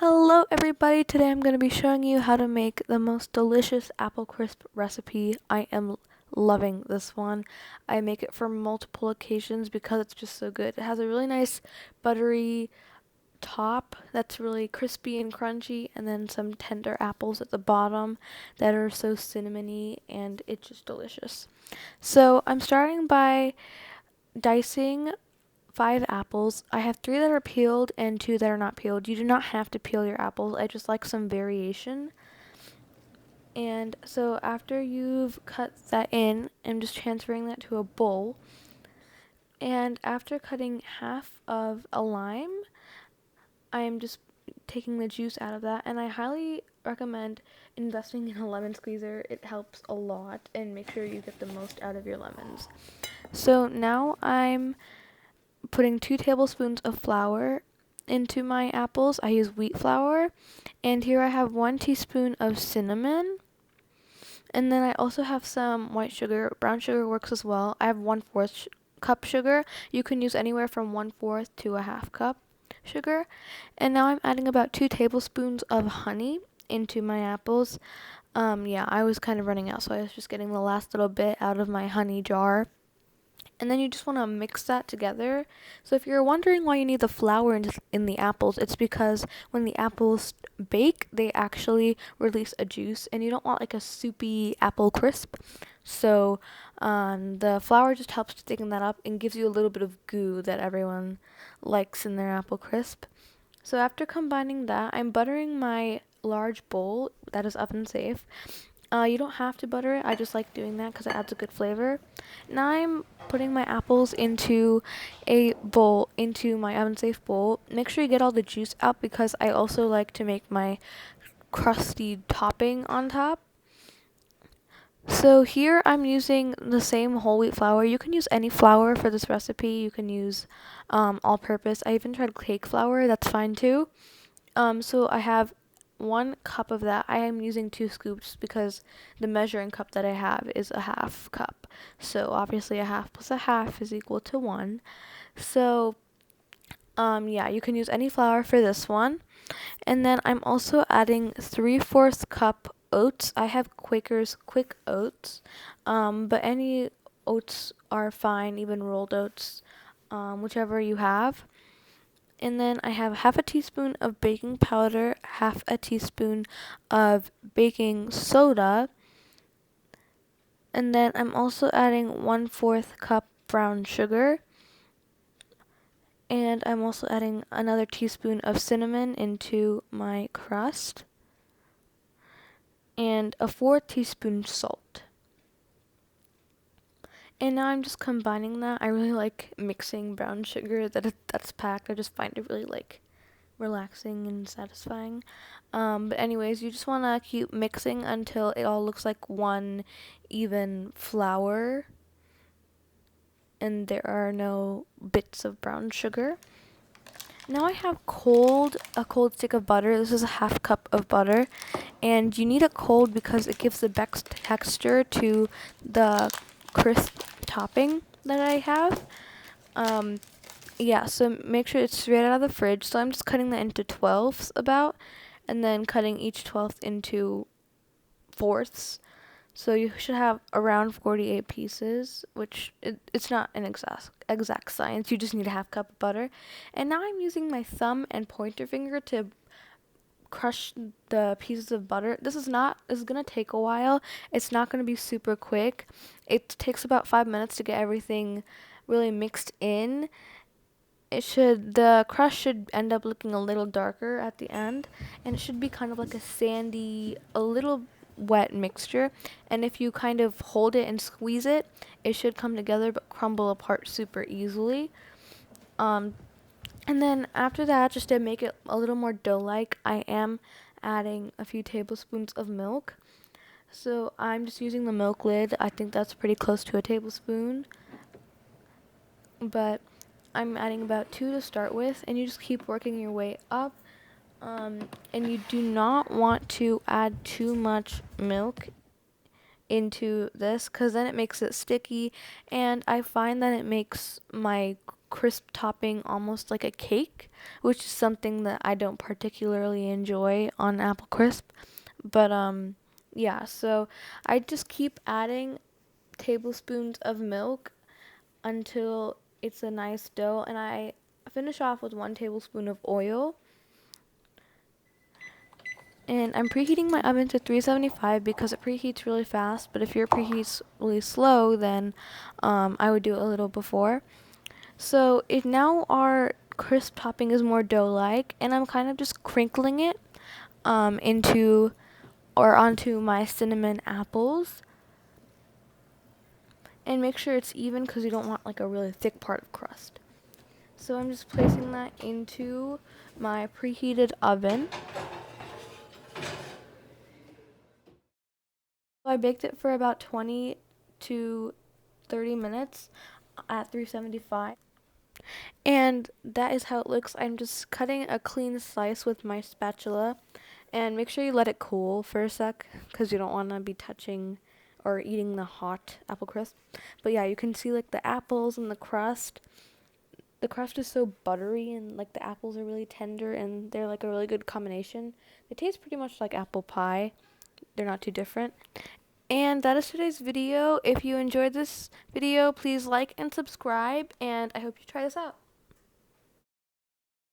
Hello everybody, today I'm going to be showing you how to make the most delicious apple crisp recipe. I am loving this one. I make it for multiple occasions because it's just so good. It has a really nice buttery top that's really crispy and crunchy, and then some tender apples at the bottom that are so cinnamony, and it's just delicious. So I'm starting by dicing 5 apples. I have 3 that are peeled and 2 that are not peeled. You do not have to peel your apples. I just like some variation. And so after you've cut that in, I'm just transferring that to a bowl. And after cutting half of a lime, I'm just taking the juice out of that. And I highly recommend investing in a lemon squeezer. It helps a lot, and make sure you get the most out of your lemons. So now I'm putting 2 tablespoons of flour into my apples. I use wheat flour. And here I have 1 teaspoon of cinnamon. And then I also have some white sugar. Brown sugar works as well. I have 1/4 cup sugar. You can use anywhere from 1/4 to a half cup sugar. And now I'm adding about 2 tablespoons of honey into my apples. I was kind of running out, so I was just getting the last little bit out of my honey jar. And then you just want to mix that together. So if you're wondering why you need the flour in the apples, it's because when the apples bake, they actually release a juice, and you don't want like a soupy apple crisp. So the flour just helps to thicken that up and gives you a little bit of goo that everyone likes in their apple crisp. So after combining that, I'm buttering my large bowl that is oven safe. You don't have to butter it. I just like doing that because it adds a good flavor. Now I'm putting my apples into my oven safe bowl. Make sure you get all the juice out because I also like to make my crusty topping on top. So here I'm using the same whole wheat flour. You can use any flour for this recipe. You can use all purpose. I even tried cake flour. That's fine too. So I have 1 cup of that. I am using 2 scoops because the measuring cup that I have is a half cup. So obviously a half plus a half is equal to 1. So you can use any flour for this one. And then I'm also adding 3/4 cup oats. I have Quaker's Quick Oats, but any oats are fine, even rolled oats, whichever you have. And then I have half a teaspoon of baking powder, half a teaspoon of baking soda, and then I'm also adding 1/4 cup brown sugar, and I'm also adding another teaspoon of cinnamon into my crust, and a 4 teaspoon salt. And now I'm just combining that. I really like mixing brown sugar that's packed. I just find it really relaxing and satisfying. But anyways, you just want to keep mixing until it all looks like one even flour and there are no bits of brown sugar. Now I have a cold stick of butter. This is a half cup of butter, and you need it cold because it gives the best texture to the crisp topping that I have. So make sure it's straight out of the fridge. So I'm just cutting that into 12ths about, and then cutting each 12th into fourths. So you should have around 48 pieces, which it's not an exact science. You just need a half cup of butter. And now I'm using my thumb and pointer finger to crush the pieces of butter. This is going to take a while. It's not going to be super quick. It takes about 5 minutes to get everything really mixed in. The crush should end up looking a little darker at the end, and it should be kind of like a sandy, a little wet mixture. And if you kind of hold it and squeeze it, it should come together but crumble apart super easily. And then after that, just to make it a little more dough-like, I am adding a few tablespoons of milk. So I'm just using the milk lid. I think that's pretty close to a tablespoon, but I'm adding about 2 to start with, and you just keep working your way up. And you do not want to add too much milk into this because then it makes it sticky, and I find that it makes my crisp topping almost like a cake, which is something that I don't particularly enjoy on apple crisp. But yeah, so I just keep adding tablespoons of milk until it's a nice dough, and I finish off with 1 tablespoon of oil. And I'm preheating my oven to 375 because it preheats really fast, but if your preheats really slow, then I would do it a little before. So if now our crisp topping is more dough-like, and I'm kind of just crinkling it into or onto my cinnamon apples, and make sure it's even because you don't want like a really thick part of crust. So I'm just placing that into my preheated oven. I baked it for about 20 to 30 minutes at 375. And that is how it looks. I'm just cutting a clean slice with my spatula. And make sure you let it cool for a sec because you don't want to be touching or eating the hot apple crisp. But yeah, you can see like the apples and the crust. The crust is so buttery and like the apples are really tender and they're like a really good combination. They taste pretty much like apple pie. They're not too different. And that is today's video. If you enjoyed this video, please like and subscribe, and I hope you try this out.